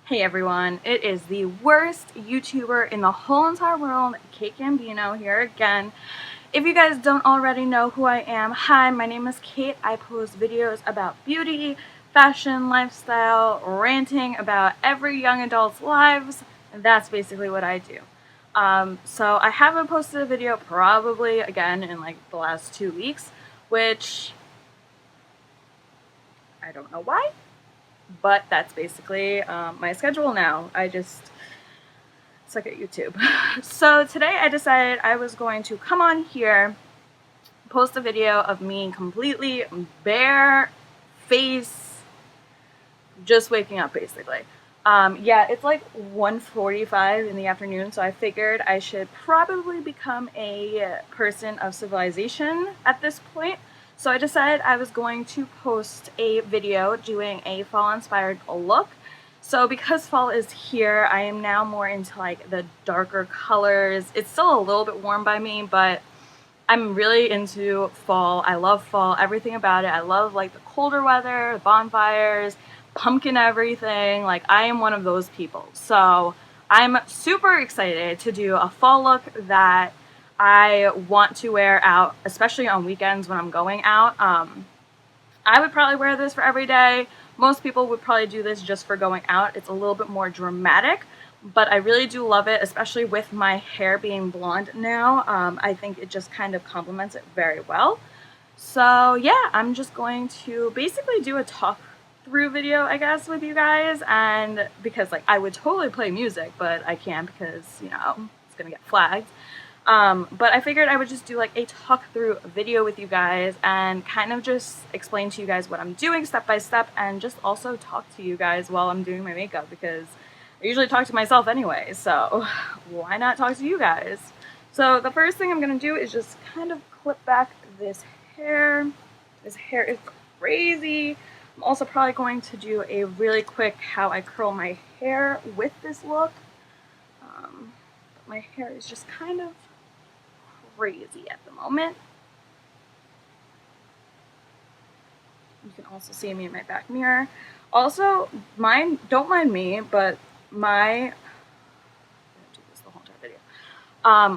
Hey everyone, it is the worst YouTuber in the whole entire world, Kate Gambino here again. If you guys don't already know who I am, hi, my name is Kate. I post videos about beauty, fashion, lifestyle, ranting about every young adult's lives, and that's basically what I do. So I haven't posted a video probably again in like the last 2 weeks, which I don't know why. But that's basically my schedule now. I just suck at YouTube. So today I decided I was going to come on here, post a video of me completely bare face, just waking up basically. Yeah, it's like 1:45 in the afternoon, so I figured I should probably become a person of civilization at this point. So I decided I was going to post a video doing a fall inspired look. So because fall is here, I am now more into like the darker colors. It's still a little bit warm by me, but I'm really into fall. I love fall, everything about it. I love like the colder weather, the bonfires, pumpkin everything. Like I am one of those people. So I'm super excited to do a fall look that I want to wear out, especially on weekends when I'm going out. I would probably wear this for every day. Most people would probably do this just for going out. It's a little bit more dramatic, but I really do love it, especially with my hair being blonde now. I think it just kind of complements it very well. So yeah, I'm just going to basically do a talk through video, I guess, with you guys, and because like I would totally play music, but I can't because, you know, it's gonna get flagged. But I figured I would just do like a talk through video with you guys and kind of just explain to you guys what I'm doing step by step, and just also talk to you guys while I'm doing my makeup because I usually talk to myself anyway, so why not talk to you guys? So the first thing I'm gonna do is just kind of clip back this hair. This hair is crazy. I'm also probably going to do a really quick how I curl my hair with this look. My hair is just kind of crazy at the moment. You can also see me in my back mirror. Also, don't mind me, but my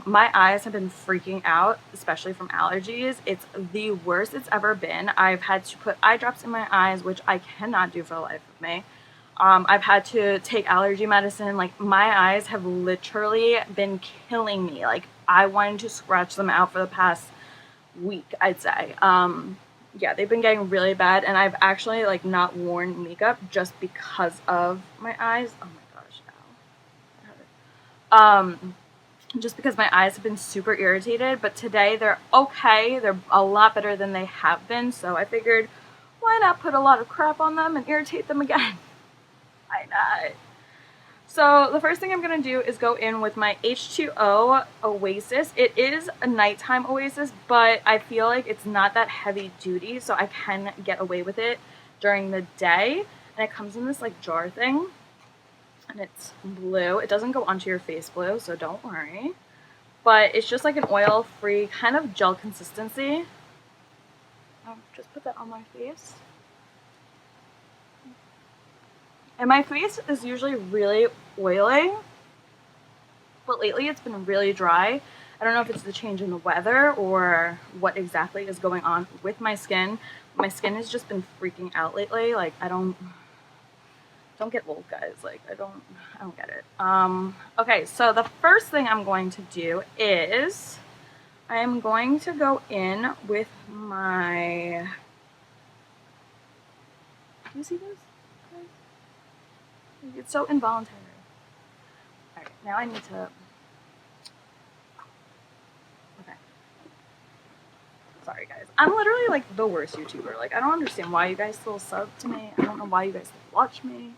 my eyes have been freaking out, especially from allergies. It's the worst it's ever been. I've had to put eye drops in my eyes, which I cannot do for the life of me. I've had to take allergy medicine. Like, my eyes have literally been killing me. Like, I wanted to scratch them out for the past week, I'd say. Yeah, they've been getting really bad, and I've actually, like, not worn makeup just because of my eyes. Oh my gosh, ow. Just because my eyes have been super irritated, but today they're okay. They're a lot better than they have been, so I figured, why not put a lot of crap on them and irritate them again? Why not? So the first thing I'm going to do is go in with my H2O Oasis. It is a nighttime Oasis, but I feel like it's not that heavy duty, so I can get away with it during the day. And it comes in this like jar thing, and it's blue. It doesn't go onto your face blue, so don't worry. But it's just like an oil-free kind of gel consistency. Just put that on my face. And my face is usually really oily, but lately it's been really dry. I don't know if it's the change in the weather or what exactly is going on with my skin. My skin has just been freaking out lately. Like, I don't get old, guys. Like, I don't get it. Okay, so the first thing I'm going to do is I am going to go in with my, do you see this? It's so involuntary. Alright, now I need to... Okay. Sorry, guys. I'm literally, like, the worst YouTuber. Like, I don't understand why you guys still sub to me. I don't know why you guys still watch me.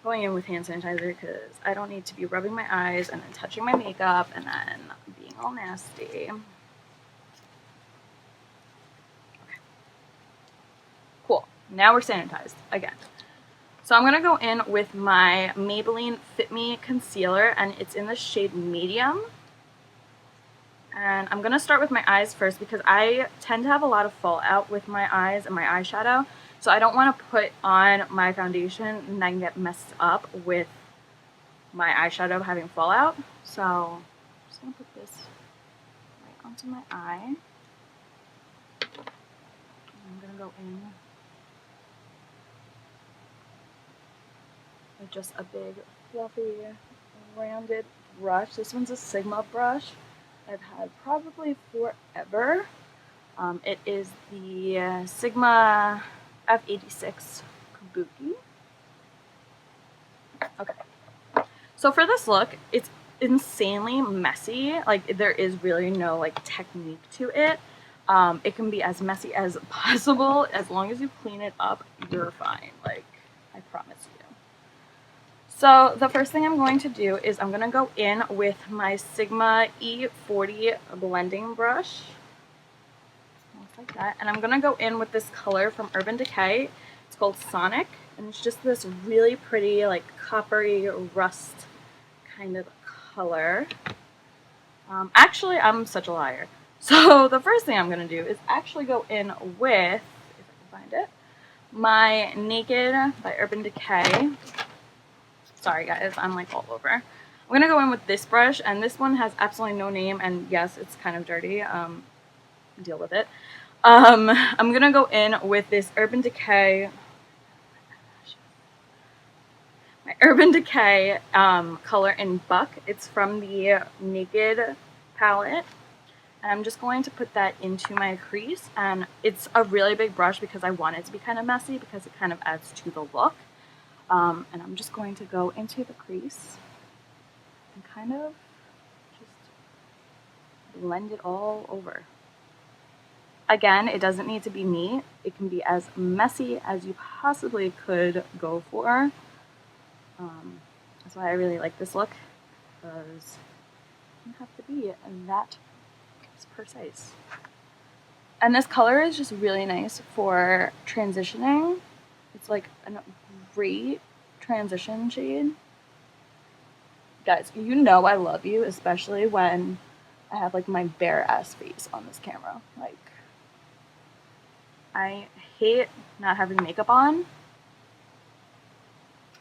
Going in with hand sanitizer because I don't need to be rubbing my eyes and then touching my makeup and then being all nasty. Now we're sanitized again. So I'm going to go in with my Maybelline Fit Me Concealer, and it's in the shade Medium. And I'm going to start with my eyes first because I tend to have a lot of fallout with my eyes and my eyeshadow. So I don't want to put on my foundation and then get messed up with my eyeshadow having fallout. So I'm just going to put this right onto my eye. I'm going to go in with just a big, fluffy, rounded brush. This one's a Sigma brush I've had probably forever. It is the Sigma F86 Kabuki. Okay. So for this look, it's insanely messy. Like, there is really no like technique to it. It can be as messy as possible. As long as you clean it up, you're fine. Like, I promise you. So the first thing I'm going to do is I'm going to go in with my Sigma E40 blending brush. Like that. And I'm going to go in with this color from Urban Decay. It's called Sonic. And it's just this really pretty, like, coppery rust kind of color. Actually, I'm such a liar. So the first thing I'm going to do is actually go in with, if I can find it, my Naked by Urban Decay. Sorry guys, I'm like all over. I'm going to go in with this brush, and this one has absolutely no name, and yes, it's kind of dirty. Deal with it. I'm going to go in with this Urban Decay, my Urban Decay color in Buck. It's from the Naked palette. And I'm just going to put that into my crease, and it's a really big brush because I want it to be kind of messy because it kind of adds to the look. And I'm just going to go into the crease and kind of just blend it all over. Again, it doesn't need to be neat. It can be as messy as you possibly could go for. That's why I really like this look, because you don't have to be that precise. And this color is just really nice for transitioning. It's like a great transition shade. Guys, you know I love you, especially when I have like my bare ass face on this camera. Like, I hate not having makeup on,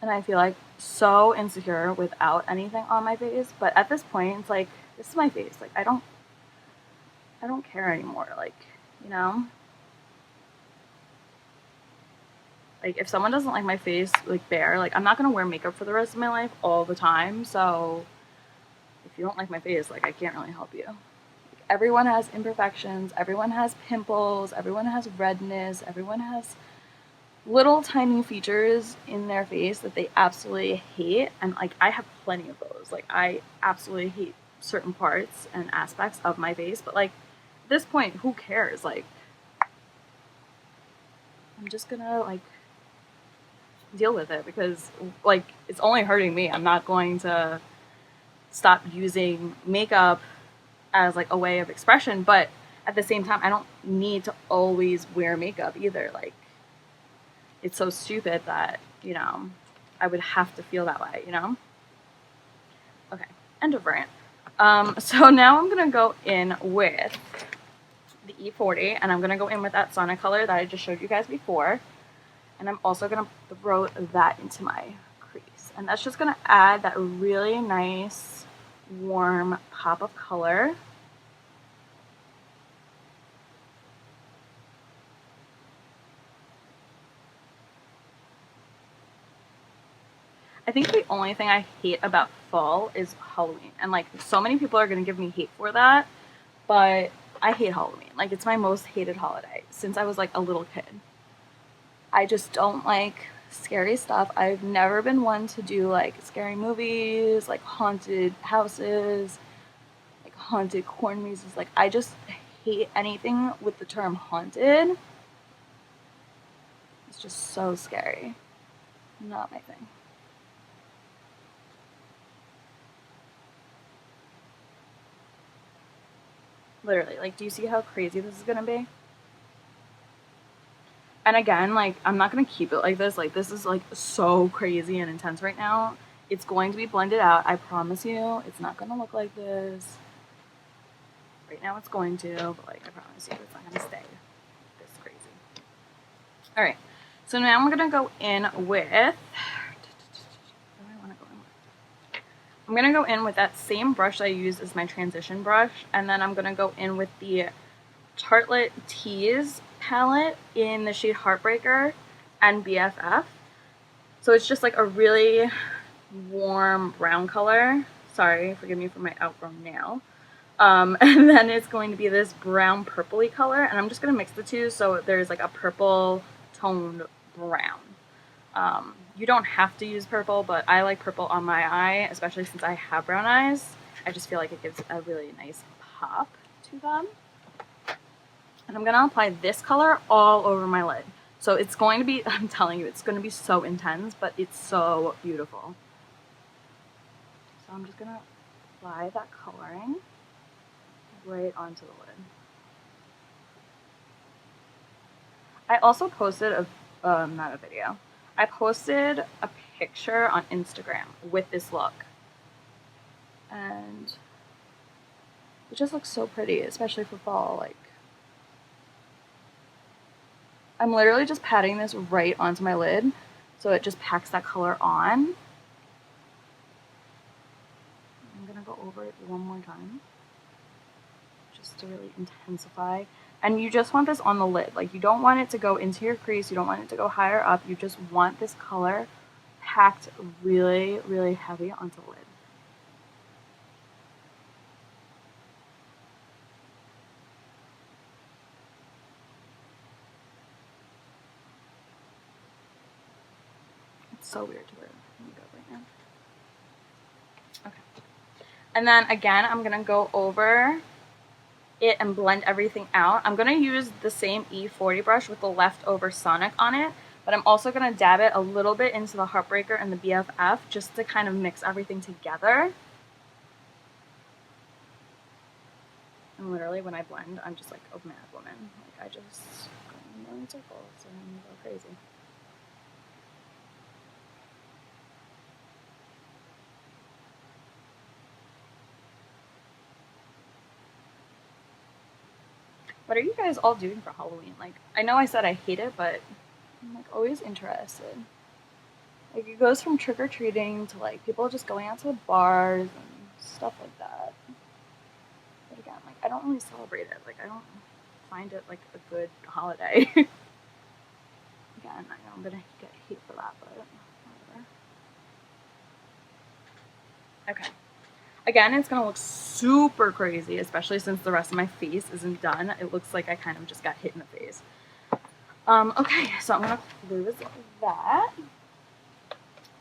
and I feel like so insecure without anything on my face. But at this point, it's like, this is my face. Like, I don't care anymore. Like, you know, like if someone doesn't like my face like bare, like I'm not gonna wear makeup for the rest of my life all the time. So if you don't like my face, like I can't really help you. Like, everyone has imperfections, everyone has pimples, everyone has redness, everyone has little tiny features in their face that they absolutely hate, and like I have plenty of those. Like, I absolutely hate certain parts and aspects of my face, but like at this point, who cares? Like, I'm just gonna like deal with it because like it's only hurting me. I'm not going to stop using makeup as like a way of expression, but at the same time, I don't need to always wear makeup either. Like, it's so stupid that, you know, I would have to feel that way, you know? Okay, end of rant. So now I'm gonna go in with the E40, and I'm gonna go in with that Sonic color that I just showed you guys before. And I'm also gonna throw that into my crease. And that's just gonna add that really nice, warm pop of color. I think the only thing I hate about fall is Halloween. And like, so many people are gonna give me hate for that, but I hate Halloween. Like, it's my most hated holiday since I was like a little kid. I just don't like scary stuff. I've never been one to do like scary movies, like haunted houses, like haunted corn mazes. Like, I just hate anything with the term haunted. It's just so scary. Not my thing. Literally, like, do you see how crazy this is gonna be? And again, like, I'm not gonna keep it like this. Like, this is like so crazy and intense right now. It's going to be blended out. I promise you, it's not gonna look like this. Right now it's going to, but like, I promise you, it's not gonna stay this crazy. Alright, So now I'm gonna go in with, I'm gonna go in with that same brush I used as my transition brush, and then I'm gonna go in with the Tartlette Tease palette in the shade Heartbreaker and BFF. So it's just like a really warm brown color. Sorry, forgive me for my outgrown nail. And then it's going to be this brown purpley color, and I'm just going to mix the two so there's like a purple toned brown. You don't have to use purple, but I like purple on my eye, especially since I have brown eyes. I just feel like it gives a really nice pop to them. And I'm going to apply this color all over my lid. So it's going to be, I'm telling you, it's going to be so intense, but it's so beautiful. So I'm just going to apply that coloring right onto the lid. I also posted not a video. I posted a picture on Instagram with this look. And it just looks so pretty, especially for fall. Like, I'm literally just patting this right onto my lid so it just packs that color on. I'm gonna go over it one more time just to really intensify. And you just want this on the lid. Like, you don't want it to go into your crease. You don't want it to go higher up. You just want this color packed really, really heavy onto the lid. It's so weird to wear makeup right now. Okay. And then again, I'm going to go over it and blend everything out. I'm going to use the same E40 brush with the leftover Sonic on it, but I'm also going to dab it a little bit into the Heartbreaker and the BFF just to kind of mix everything together. And literally when I blend, I'm just like a mad woman. Like, I just go in a million circles and go crazy. What are you guys all doing for Halloween? Like, I know I said I hate it, but I'm like always interested. Like, it goes from trick-or-treating to like people just going out to the bars and stuff like that. But again, like, I don't really celebrate it. Like, I don't find it like a good holiday. Again, I know I'm gonna get hate for that, but whatever. Okay. Again, it's going to look super crazy, especially since the rest of my face isn't done. It looks like I kind of just got hit in the face. Okay, so I'm going to close that.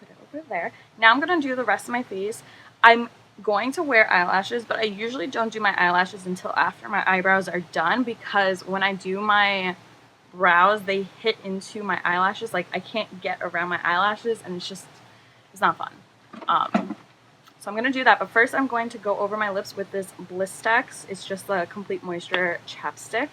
Put it over there. Now I'm going to do the rest of my face. I'm going to wear eyelashes, but I usually don't do my eyelashes until after my eyebrows are done, because when I do my brows, they hit into my eyelashes. Like, I can't get around my eyelashes, and it's not fun. So I'm going to do that, but first I'm going to go over my lips with this Blistex. It's just the Complete Moisture chapstick.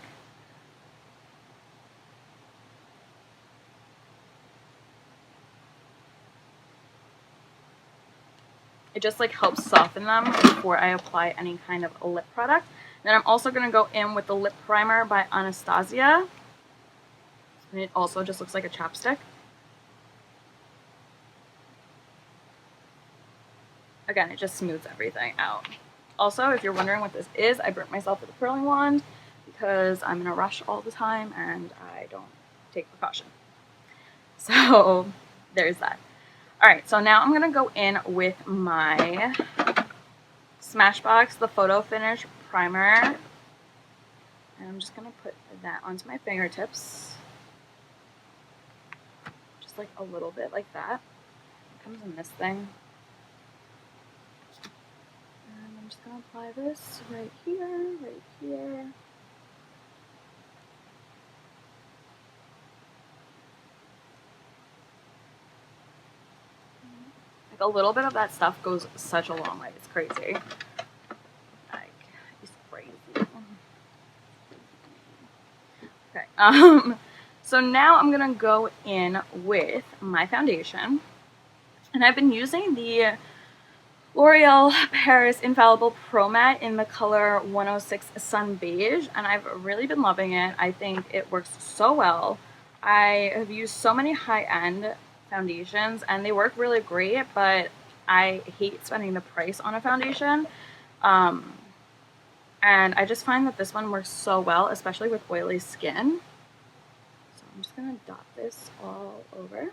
It just like helps soften them before I apply any kind of lip product. Then I'm also going to go in with the lip primer by Anastasia. And it also just looks like a chapstick. Again, it just smooths everything out. Also, if you're wondering what this is, I burnt myself with a curling wand because I'm in a rush all the time and I don't take precaution. So there's that. Alright, so now I'm going to go in with my Smashbox, the Photofinish primer. And I'm just going to put that onto my fingertips. Just like a little bit like that. It comes in this thing. I'm just going to apply this right here. Like, a little bit of that stuff goes such a long way. It's crazy. Like, it's crazy. Okay. So now I'm going to go in with my foundation. And I've been using the L'Oreal Paris Infallible Pro-Matte in the color 106 Sun Beige, and I've really been loving it. I think it works so well. I have used so many high-end foundations and they work really great, but I hate spending the price on a foundation. Um, and I just find that this one works so well, especially with oily skin. So I'm just gonna dot this all over.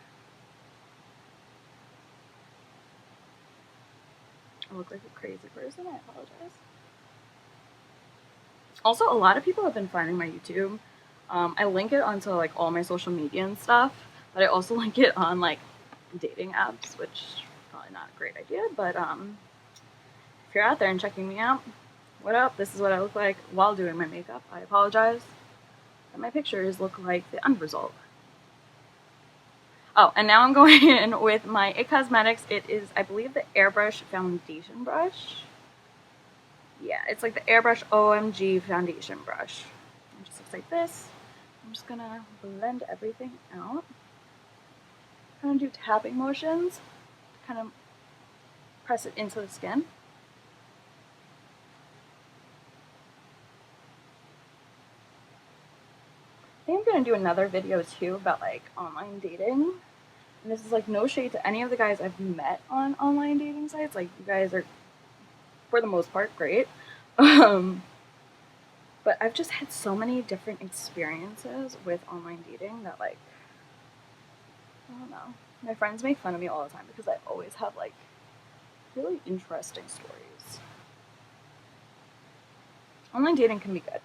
I look like a crazy person, I apologize. Also, a lot of people have been finding my YouTube. I link it onto like all my social media and stuff, but I also link it on like dating apps, which is probably not a great idea, but if you're out there and checking me out, what up? This is what I look like while doing my makeup. I apologize that my pictures look like the end result. Oh, and now I'm going in with my IT Cosmetics. It is, I believe, the Airbrush Foundation Brush. Yeah, it's like the Airbrush OMG Foundation Brush. It just looks like this. I'm just gonna blend everything out. Kind of do tapping motions, kind of press it into the skin. I think I'm gonna do another video too about like online dating. And this is like no shade to any of the guys I've met on online dating sites. Like you guys are, for the most part, great. But I've just had so many different experiences with online dating that like, I don't know. My friends make fun of me all the time because I always have like really interesting stories. Online dating can be good.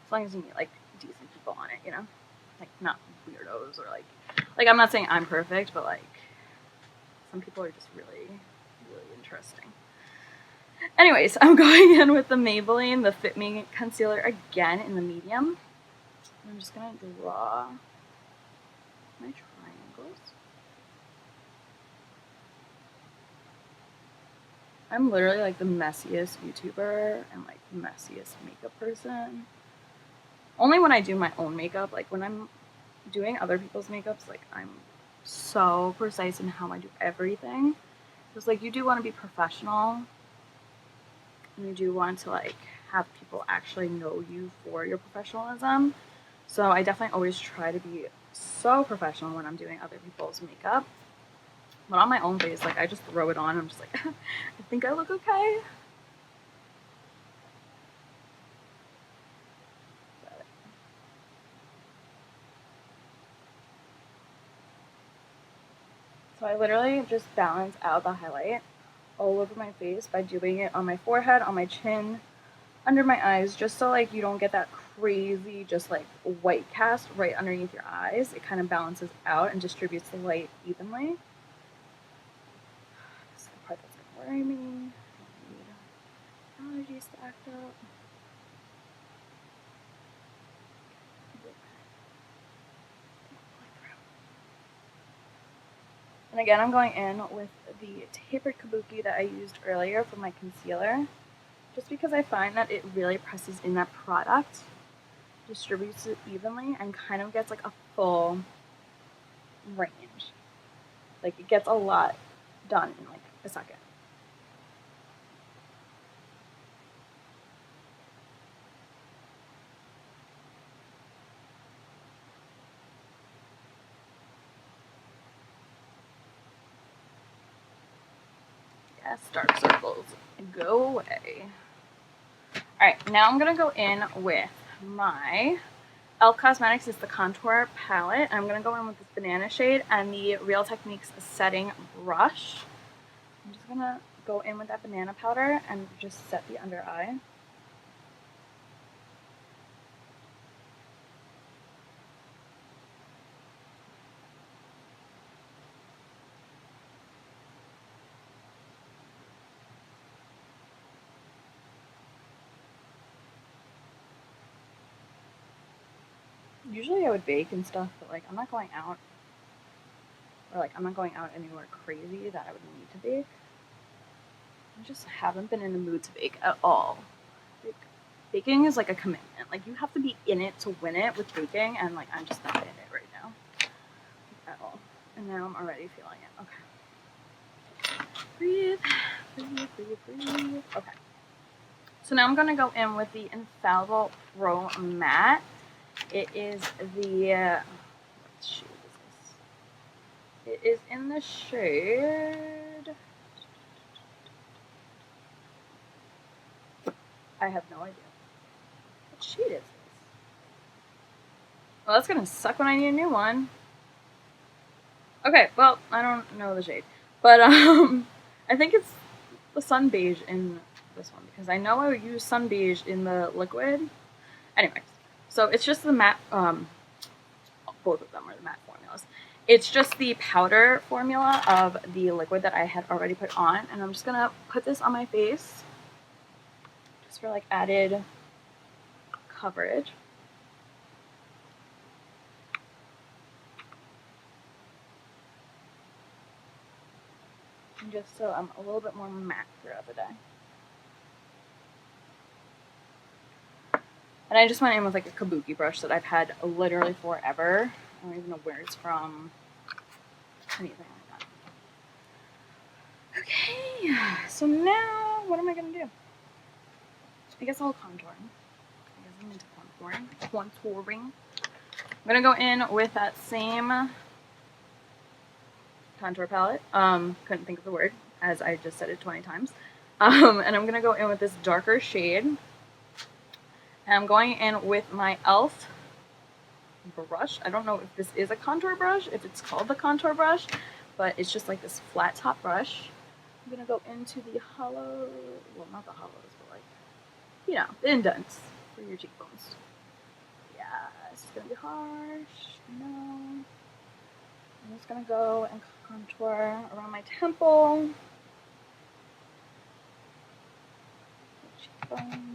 As long as you meet like decent people on it, you know? Like not weirdos or like I'm not saying I'm perfect, but like some people are just really, really interesting. Anyways, I'm going in with the Maybelline, the Fit Me Concealer again in the medium. I'm just gonna draw my triangles. I'm literally like the messiest YouTuber and like messiest makeup person. Only when I do my own makeup, like when I'm doing other people's makeups, like I'm so precise in how I do everything. Because like you do want to be professional and you do want to like have people actually know you for your professionalism. So I definitely always try to be so professional when I'm doing other people's makeup. But on my own face, like I just throw it on. I'm just like, I think I look okay. So I literally just balance out the highlight all over my face by doing it on my forehead, on my chin, under my eyes, just so like you don't get that crazy just like white cast right underneath your eyes. It kind of balances out and distributes the light evenly. This is the part that's gonna worry me. I need allergies to act up. And again, I'm going in with the tapered kabuki that I used earlier for my concealer, just because I find that it really presses in that product, distributes it evenly, and kind of gets like a full range. Like it gets a lot done in like a second. Yes, dark circles, go away. Alright, now I'm going to go in with my E.L.F. Cosmetics is the contour palette. I'm going to go in with this banana shade and the Real Techniques setting brush. I'm just going to go in with that banana powder and just set the under eye. Usually I would bake and stuff, but like I'm not going out, or like I'm not going out anywhere crazy that I would need to bake. I just haven't been in the mood to bake at all. Like, baking is like a commitment. Like you have to be in it to win it with baking, and like I'm just not in it right now at all. And now I'm already feeling it. Okay. Breathe, breathe, breathe, breathe. Okay. So now I'm going to go in with the Infallible Pro-Matte. It is the, what shade is this? It is in the shade, I have no idea. What shade is this? Well, that's going to suck when I need a new one. Okay, well, I don't know the shade. But, I think it's the Sun Beige in this one, because I know I use Sun Beige in the liquid. Anyways, so it's just the matte, both of them are the matte formulas. It's just the powder formula of the liquid that I had already put on, and I'm just gonna put this on my face just for like added coverage. And just so I'm a little bit more matte throughout the day. And I just went in with like a kabuki brush that I've had literally forever. I don't even know where it's from. Anything like that. Okay, so now what am I gonna do? I guess I'll contour. I guess I'm into contouring. I'm gonna go in with that same contour palette. Couldn't think of the word, as I just said it 20 times. And I'm gonna go in with this darker shade. And I'm going in with my E.L.F. brush. I don't know if this is a contour brush, if it's called the contour brush, but it's just like this flat top brush. I'm gonna go into the hollow, well, not the hollows, but like, you know, the indents for your cheekbones. Yeah, this is gonna be harsh. No. I'm just gonna go and contour around my temple. Cheekbones.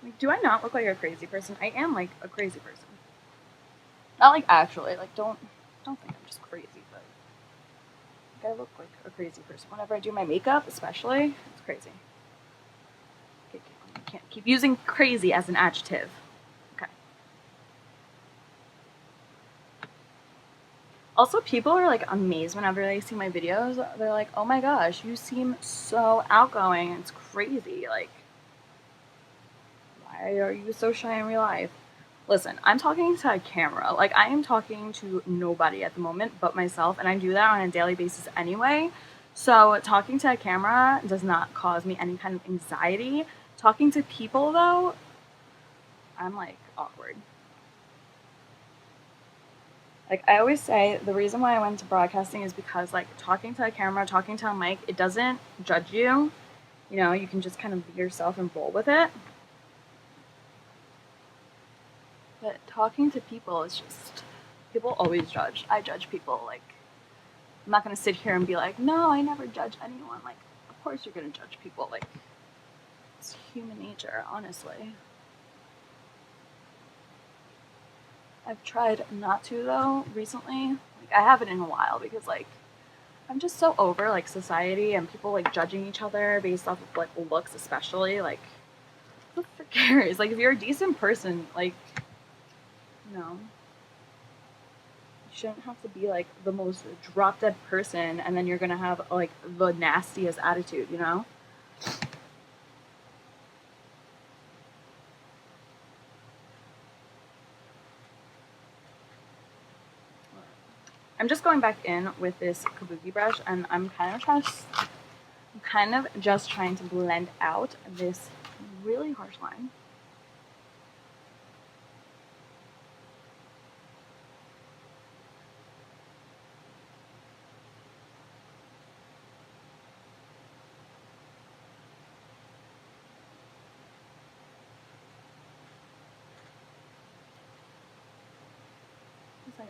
Like, do I not look like a crazy person? I am like a crazy person. Not like actually, like don't think I'm just crazy, but like, I look like a crazy person. Whenever I do my makeup, especially, it's crazy. Okay, I can't keep using crazy as an adjective. Okay. Also, people are like amazed whenever they see my videos. They're like, oh my gosh, you seem so outgoing. It's crazy. Like, why are you so shy in real life? Listen, I'm talking to a camera. Like, I am talking to nobody at the moment but myself, and I do that on a daily basis anyway. So talking to a camera does not cause me any kind of anxiety. Talking to people, though, I'm like awkward. Like, I always say the reason why I went into broadcasting is because, like, talking to a camera, talking to a mic, it doesn't judge you. You know, you can just kind of be yourself and roll with it. But talking to people is just, people always judge. I judge people. Like, I'm not going to sit here and be like, no, I never judge anyone. Like, of course you're going to judge people. Like, it's human nature, honestly. I've tried not to, though, recently. Like, I haven't in a while because, like, I'm just so over, like, society and people, like, judging each other based off of, like, looks especially. Like, who cares? Like, if you're a decent person, like, you know, you shouldn't have to be, like, the most drop-dead person and then you're gonna have, like, the nastiest attitude, you know? I'm just going back in with this kabuki brush, and I'm kind of just trying to blend out this really harsh line.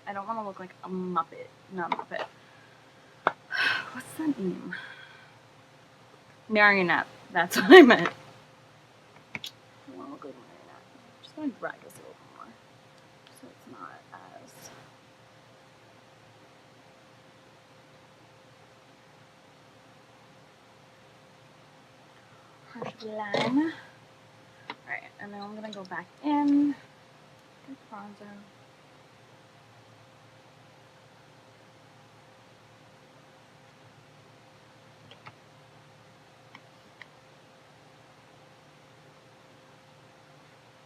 I don't want to look like a Muppet. Not Muppet. What's that name? Marionette. That's what I meant. I want to look like a marionette. I'm just going to drag this a little more so it's not as harsh line. Alright, and then I'm going to go back in with bronzer.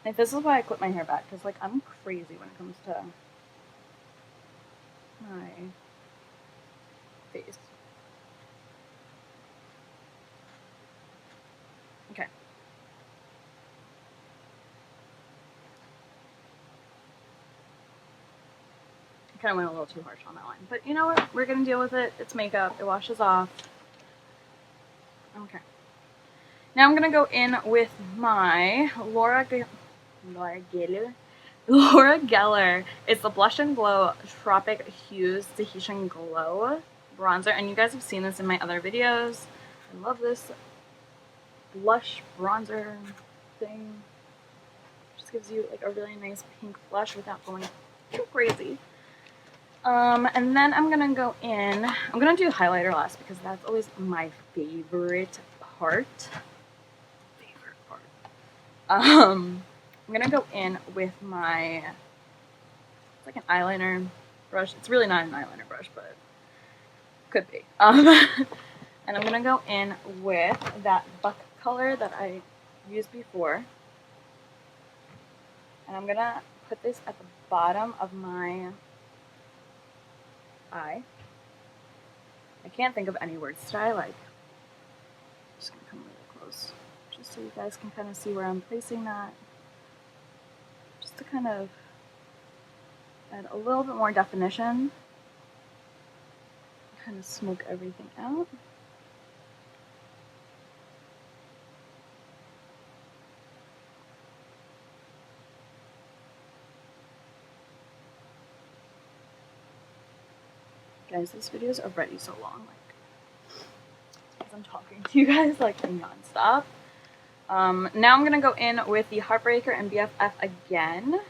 Like, this is why I clip my hair back, because, like, I'm crazy when it comes to my face. Okay. I kind of went a little too harsh on that line. But you know what? We're going to deal with it. It's makeup. It washes off. Okay. Now I'm going to go in with my Laura Geller. It's the Blush and Glow Tropic Hues Tahitian Glow bronzer. And you guys have seen this in my other videos. I love this blush bronzer thing. Just gives you like a really nice pink blush without going too crazy. And then I'm gonna go in. I'm gonna do highlighter last because that's always my favorite part. I'm gonna go in with my, it's like an eyeliner brush. It's really not an eyeliner brush, but could be. And I'm gonna go in with that buck color that I used before. And I'm gonna put this at the bottom of my eye. I can't think of any words today. Like, I'm just gonna come really close, just so you guys can kind of see where I'm placing that. Just to kind of add a little bit more definition. Kind of smoke everything out. Guys, this video is already so long, like, because I'm talking to you guys like non-stop. Now I'm gonna go in with the Heartbreaker and BFF again.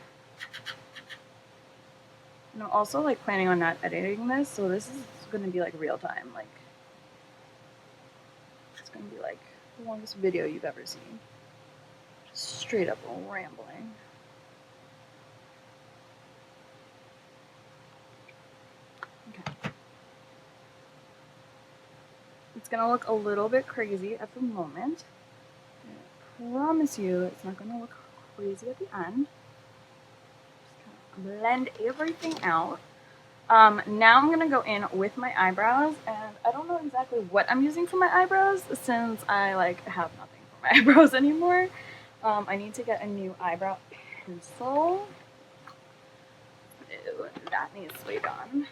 And I'm also like planning on not editing this, so this is gonna be like real time. Like, it's gonna be like the longest video you've ever seen. Just straight up rambling. Okay. It's gonna look a little bit crazy at the moment. I promise you it's not gonna look crazy at the end. Just kind of blend everything out. Now I'm gonna go in with my eyebrows, and I don't know exactly what I'm using for my eyebrows since I like have nothing for my eyebrows anymore. I need to get a new eyebrow pencil. Ew, that needs to be done.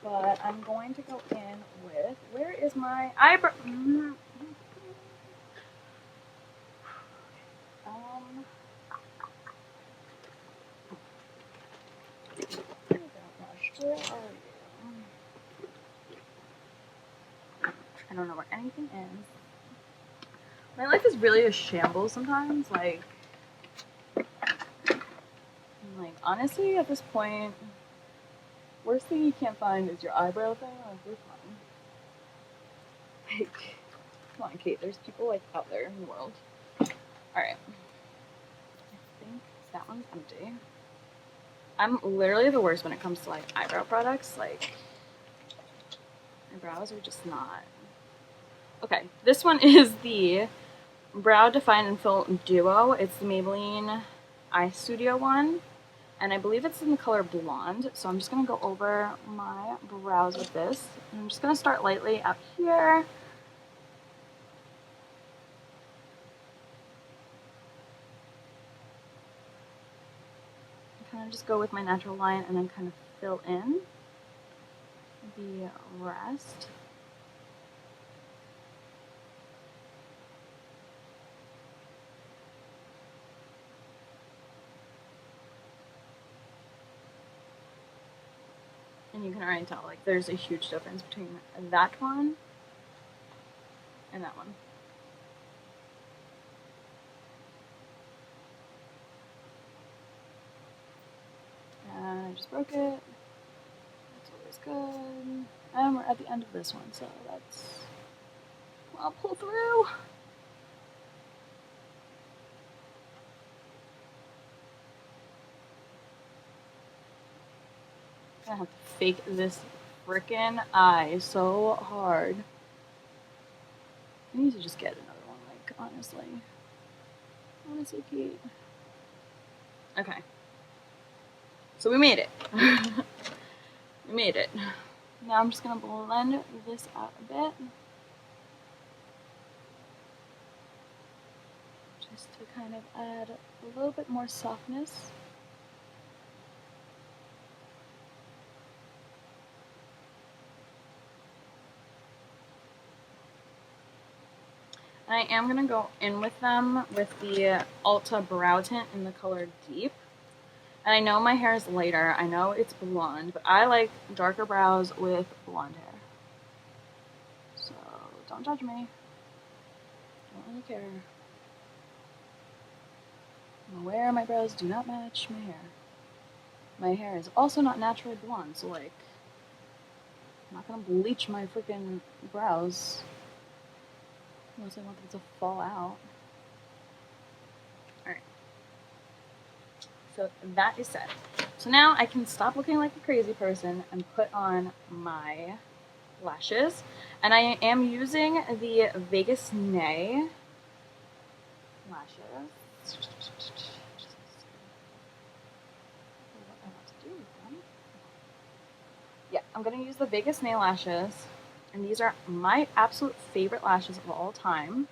But I'm going to go in with, where is my eyebrow? Where are you? I don't know where anything is. My life is really a shambles sometimes. Like honestly, at this point, worst thing you can't find is your eyebrow thing. Like, we're fine. Like, come on, Kate. There's people like out there in the world. All right. I think that one's empty. I'm literally the worst when it comes to like eyebrow products. Like, my brows are just not. Okay, this one is the Brow Define and Fill Duo. It's the Maybelline Eye Studio one, and I believe it's in the color Blonde. So I'm just gonna go over my brows with this. And I'm just gonna start lightly up here. Kind of just go with my natural line and then kind of fill in the rest. And you can already tell, like, there's a huge difference between that one and that one. And I just broke it. That's always good. And we're at the end of this one, so that's, I'll pull through. I have to fake this frickin' eye so hard. I need to just get another one, like, honestly. Honestly, Kate. Okay. So we made it. We made it. Now I'm just going to blend this out a bit. Just to kind of add a little bit more softness. And I am going to go in with them with the Ulta Brow Tint in the color Deep. And I know my hair is lighter, I know it's blonde, but I like darker brows with blonde hair. So don't judge me. Don't really care. I'm aware my brows do not match my hair. My hair is also not naturally blonde, so like, I'm not gonna bleach my freaking brows unless I want them to fall out. Alright. So that is set. So now I can stop looking like a crazy person and put on my lashes. And I am using the Vegas Nay lashes. Yeah, I'm going to use the Vegas Nay lashes. And these are my absolute favorite lashes of all time.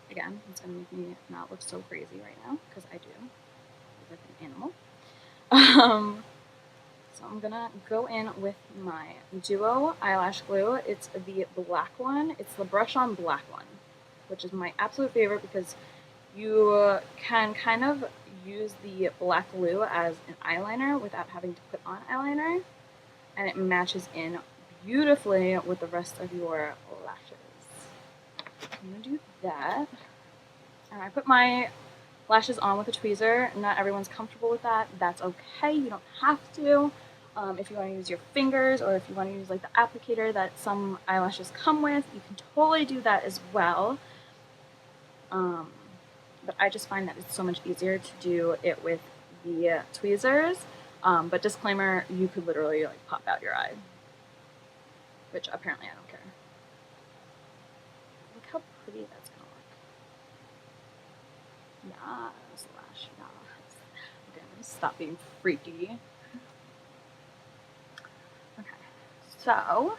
Again, it's going to make me not look so crazy right now, because I do. I look like an animal. So I'm going to go in with my Duo eyelash glue. It's the black one. It's the brush-on black one, which is my absolute favorite because you can kind of use the black glue as an eyeliner without having to put on eyeliner, and it matches in beautifully with the rest of your lashes. I'm going to do that. And I put my lashes on with a tweezer. Not everyone's comfortable with that. That's okay. You don't have to. If you want to use your fingers, or if you want to use like the applicator that some eyelashes come with, you can totally do that as well. But I just find that it's so much easier to do it with the tweezers. But disclaimer, you could literally like pop out your eye, which apparently I don't care. Look how pretty that's gonna look. Yes, Lash, yes. Okay, I'm gonna stop being freaky. Okay, so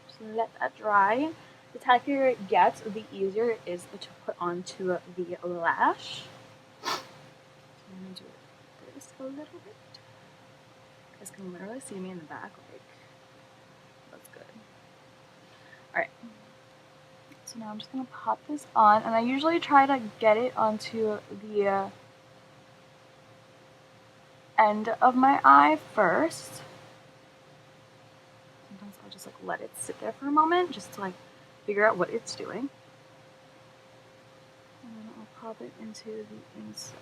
just let that dry. The tackier it gets, the easier it is to put onto the lash. So I'm gonna do this a little bit. You guys can literally see me in the back, like, that's good. Alright, so now I'm just gonna pop this on, and I usually try to get it onto the end of my eye first. Sometimes I'll just like let it sit there for a moment just to like figure out what it's doing. And then I'll pop it into the inside.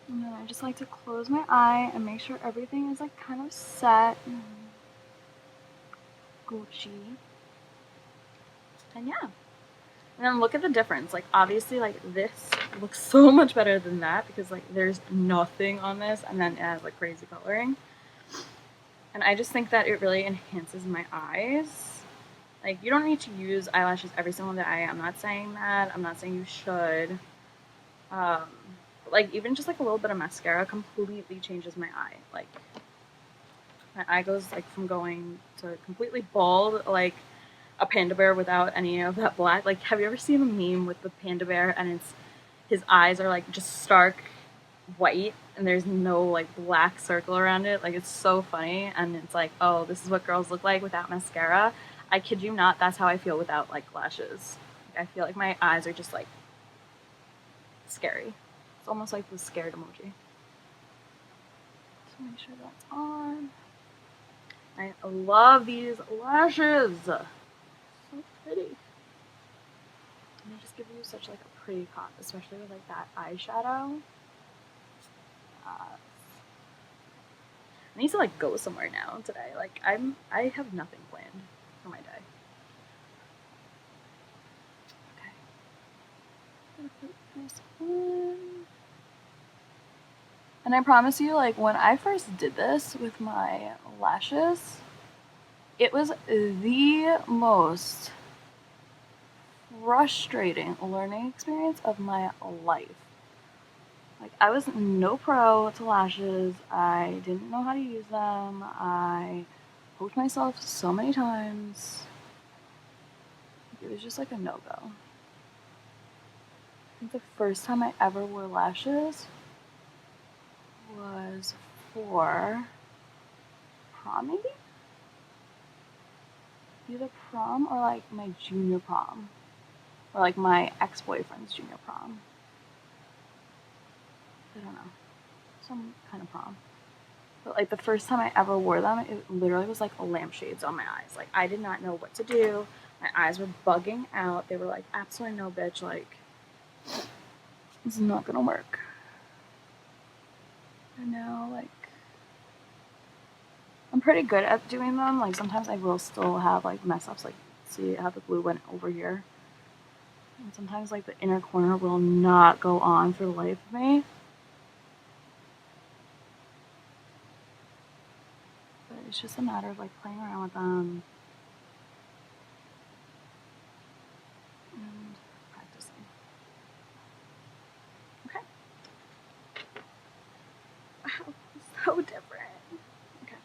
And then I just like to close my eye and make sure everything is like kind of set. Gucci. And yeah. And then look at the difference. Like obviously like this looks so much better than that because like there's nothing on this and then it has like crazy coloring. And I just think that it really enhances my eyes. Like you don't need to use eyelashes every single day. I'm not saying that. I'm not saying you should. But like even just like a little bit of mascara completely changes my eye. Like my eye goes like from going to completely bald, like a panda bear without any of that black. Like, have you ever seen a meme with the panda bear and it's his eyes are like just stark white and there's no like black circle around it? Like, it's so funny. And it's like, oh, this is what girls look like without mascara. I kid you not, that's how I feel without like lashes. Like, I feel like my eyes are just like scary. It's almost like the scared emoji. So make sure that's on. I love these lashes. So pretty. And they just give you such like a pretty pop, especially with like that eyeshadow. I need to like go somewhere now today. Like I have nothing planned for my day. Okay. I'm gonna put this on. And I promise you, like, when I first did this with my lashes, it was the most frustrating learning experience of my life. Like, I was no pro to lashes. I didn't know how to use them. I poked myself so many times. It was just like a no-go. I think the first time I ever wore lashes was for prom, maybe? Either prom or like my junior prom. Or like my ex-boyfriend's junior prom. I don't know. Some kind of prom. But like the first time I ever wore them, it literally was like lampshades on my eyes. Like I did not know what to do. My eyes were bugging out. They were like, absolutely no, bitch. Like, this is not gonna work. And now, like, I'm pretty good at doing them. Like sometimes I will still have like mess ups. Like, see how the glue went over here. And sometimes like the inner corner will not go on for the life of me. But it's just a matter of like playing around with them and practicing. Okay. Wow, so different. Okay.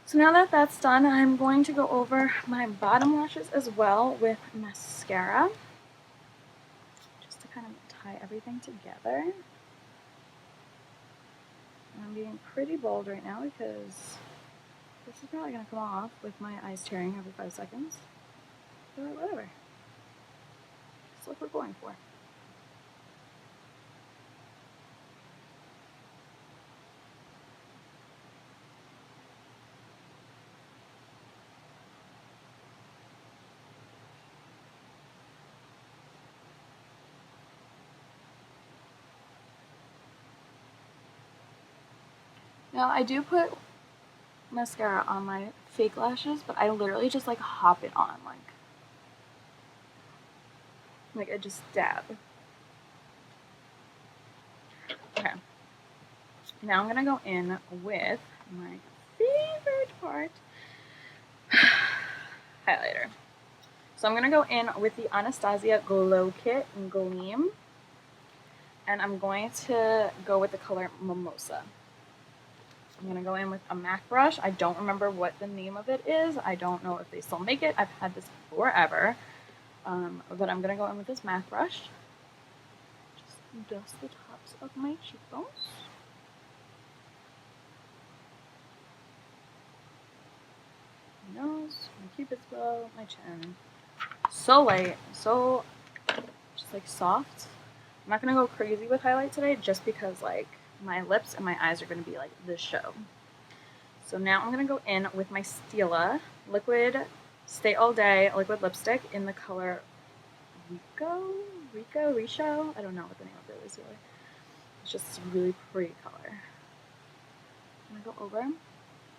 So now that that's done, I'm going to go over my bottom lashes as well with mascara. Just to kind of tie everything together. And I'm being pretty bold right now because this is probably going to come off with my eyes tearing every 5 seconds. But whatever. That's what we're going for. Now I do put mascara on my fake lashes, but I literally just like hop it on, like I just dab. Okay. Now I'm gonna go in with my favorite part, highlighter. So I'm gonna go in with the Anastasia Glow Kit in Glam, and I'm going to go with the color Mimosa. I'm gonna go in with a MAC brush. I don't remember what the name of it is. I don't know if they still make it. I've had this forever. But I'm gonna go in with this MAC brush. Just dust the tops of my cheekbones. My nose, my cupid's bow, my chin. So light, so just like soft. I'm not gonna go crazy with highlight today just because like my lips and my eyes are gonna be like the show. So now I'm gonna go in with my Stila liquid Stay All Day liquid lipstick in the color Ricco? I don't know what the name of it is really. It's just a really pretty color. I'm gonna go over.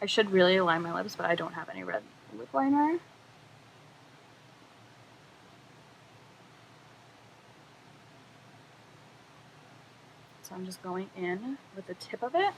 I should really line my lips, but I don't have any red lip liner. So I'm just going in with the tip of it.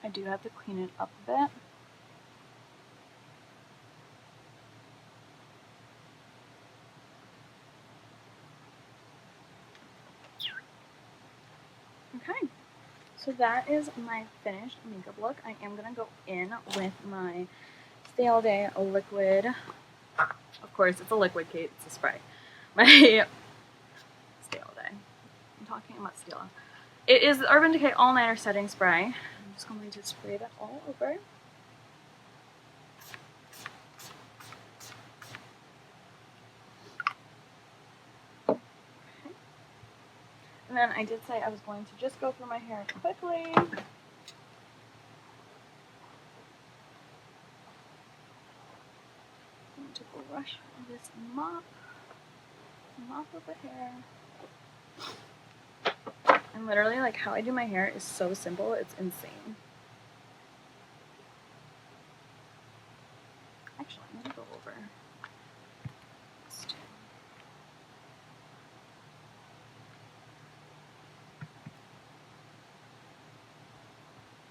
I do have to clean it up a bit. that is my finished makeup look. I am going to go in with my Stay All Day liquid. Of course, it's a liquid, Kate. It's a spray. My Stay All Day. I'm talking about Stay All Day. It is the Urban Decay All Nighter Setting Spray. I'm just going to spray that all over. Okay. And then I did say I was going to just go through my hair quickly. I'm going to brush this mop of the hair. And literally, like, how I do my hair is so simple, it's insane. Actually, I'm gonna go over this too.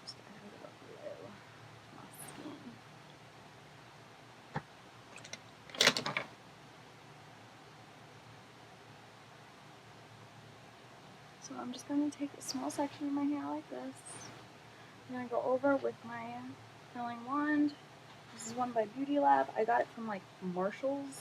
Just get a little glue to my skin. So I'm just going to take a small section of my hair like this. I'm going to go over with my filling wand. This is one by Beauty Lab. I got it from like Marshall's.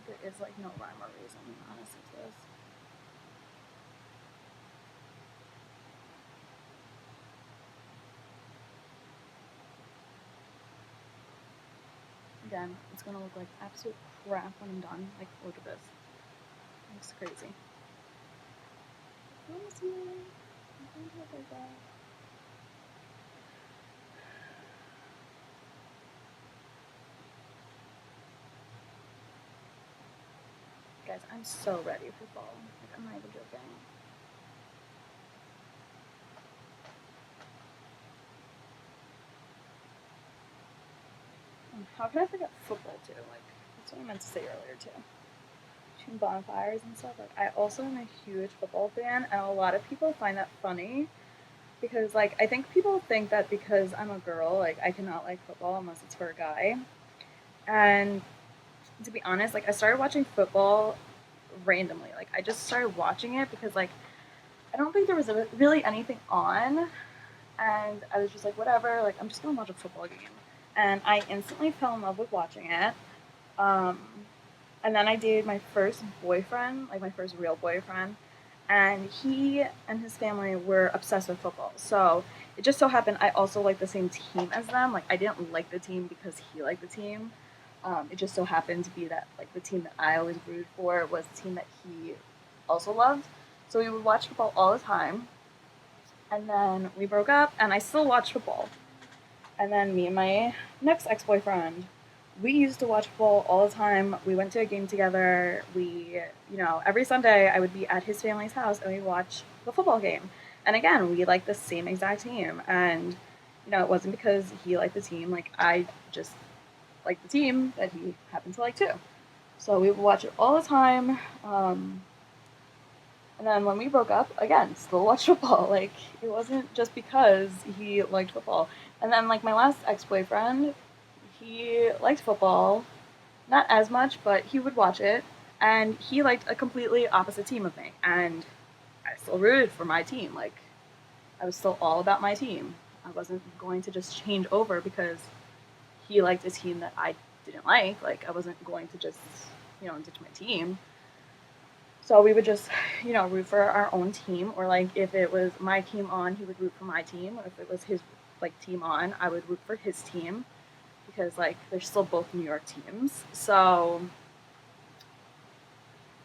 There is like no rhyme or reason, honestly, to this. Again, it's gonna look like absolute crap when I'm done. Like, look at this. It's crazy. Guys, I'm so ready for fall. Like, I'm not even joking. How can I forget football too? Like, that's what I meant to say earlier too. Between bonfires and stuff. Like, I also am a huge football fan, and a lot of people find that funny because, like, I think people think that because I'm a girl, like, I cannot like football unless it's for a guy. And to be honest, like, I started watching football randomly. Like, I just started watching it because, like, I don't think there was really anything on, and I was just like, whatever, like, I'm just gonna watch a football game. And I instantly fell in love with watching it. And then I dated my first boyfriend, like my first real boyfriend, and he and his family were obsessed with football. So it just so happened I also liked the same team as them. Like, I didn't like the team because he liked the team. It just so happened to be that, like, the team that I always rooted for was the team that he also loved. So we would watch football all the time. And then we broke up, and I still watch football. And then me and my next ex-boyfriend, we used to watch football all the time. We went to a game together. We, every Sunday I would be at his family's house and we'd watch the football game. And again, we liked the same exact team. And, it wasn't because he liked the team. Like, I just liked the team that he happened to like too. So we would watch it all the time. And then when we broke up, again, still watched football. Like, it wasn't just because he liked football. And then, like, my last ex-boyfriend, he liked football. Not as much, but he would watch it. And he liked a completely opposite team of me. And I still rooted for my team. Like, I was still all about my team. I wasn't going to just change over because he liked a team that I didn't like. Like, I wasn't going to just, ditch my team. So we would just, you know, root for our own team, or like if it was my team on, he would root for my team, or if it was his like team on, I would root for his team, because like they're still both New York teams. So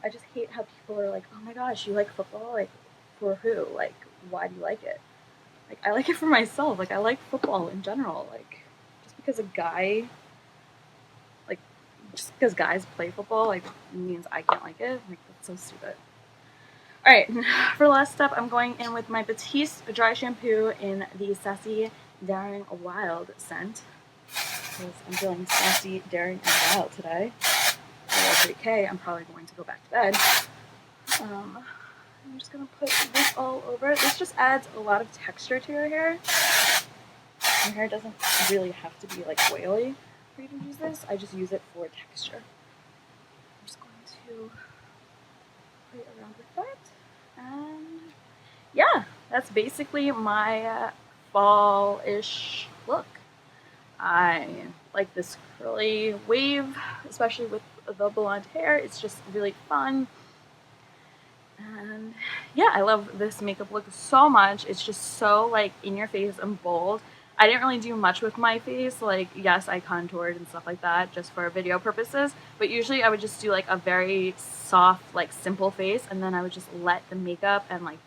I just hate how people are like, oh my gosh, you like football? Like, for who? Like, why do you like it? Like, I like it for myself. Like, I like football in general. Like, just because a guy, like, just because guys play football, like, means I can't like it. Like, that's so stupid. Alright, for the last step, I'm going in with my Batiste dry shampoo in the Sassy, Daring, Wild scent. Because I'm feeling sassy, daring, and wild today. At 3K, I'm probably going to go back to bed. I'm just going to put this all over. This just adds a lot of texture to your hair. Your hair doesn't really have to be like oily for you to use this. I just use it for texture. I'm just going to play around with that. And yeah, that's basically my fall-ish look. I like this curly wave, especially with the blonde hair. It's just really fun. And yeah, I love this makeup look so much. It's just so like in your face and bold. I didn't really do much with my face. Like, yes, I contoured and stuff like that just for video purposes, but usually I would just do like a very soft, like simple face, and then I would just let the makeup and like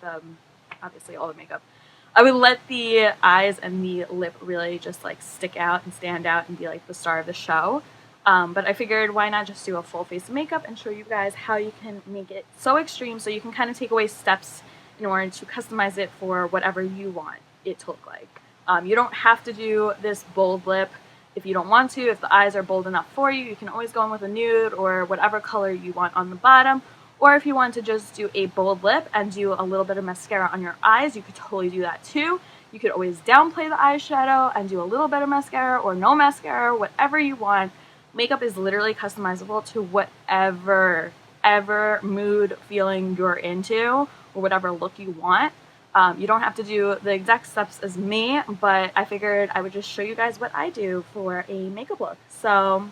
obviously all the makeup, I would let the eyes and the lip really just like stick out and stand out and be like the star of the show. But I figured why not just do a full face of makeup and show you guys how you can make it so extreme so you can kind of take away steps in order to customize it for whatever you want it to look like. You don't have to do this bold lip if you don't want to. If the eyes are bold enough for you, you can always go in with a nude or whatever color you want on the bottom. Or if you want to just do a bold lip and do a little bit of mascara on your eyes, you could totally do that too. You could always downplay the eyeshadow and do a little bit of mascara or no mascara, whatever you want. Makeup is literally customizable to whatever mood, feeling you're into, or whatever look you want. You don't have to do the exact steps as me, but I figured I would just show you guys what I do for a makeup look. So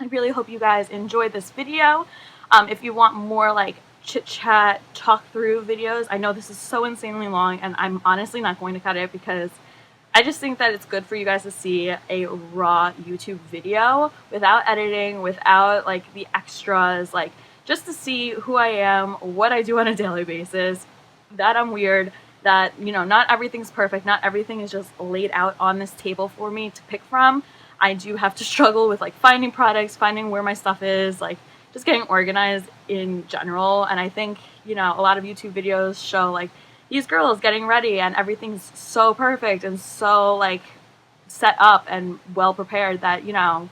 I really hope you guys enjoyed this video. If you want more like chit chat talk through videos, I know this is so insanely long and I'm honestly not going to cut it because I just think that it's good for you guys to see a raw YouTube video without editing, without like the extras, like just to see who I am, what I do on a daily basis, that I'm weird, that, you know, not everything's perfect, not everything is just laid out on this table for me to pick from. I do have to struggle with like finding products, finding where my stuff is, like just getting organized in general. And I think, you know, a lot of YouTube videos show like these girls getting ready and everything's so perfect and so like set up and well prepared that, you know,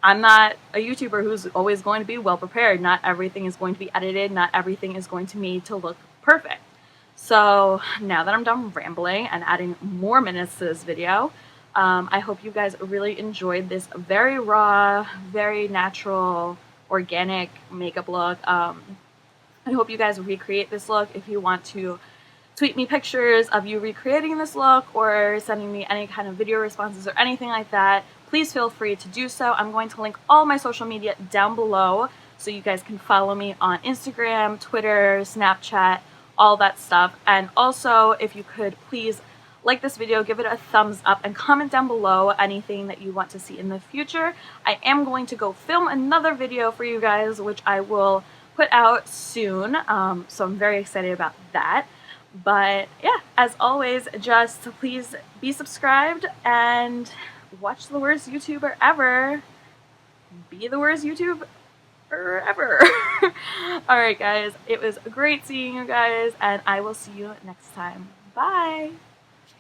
I'm not a YouTuber who's always going to be well prepared. Not everything is going to be edited. Not everything is going to be to look perfect. So now that I'm done rambling and adding more minutes to this video, I hope you guys really enjoyed this very raw, very natural, organic makeup look. I hope you guys recreate this look. If you want to tweet me pictures of you recreating this look or sending me any kind of video responses or anything like that, please feel free to do so. I'm going to link all my social media down below so you guys can follow me on Instagram, Twitter, Snapchat, all that stuff. And also, if you could please like this video, give it a thumbs up, and comment down below anything that you want to see in the future. I am going to go film another video for you guys, which I will put out soon, so I'm very excited about that. But yeah, as always, just please be subscribed and watch the worst YouTuber ever. Be the worst YouTuber ever. Alright guys, it was great seeing you guys, and I will see you next time. Bye!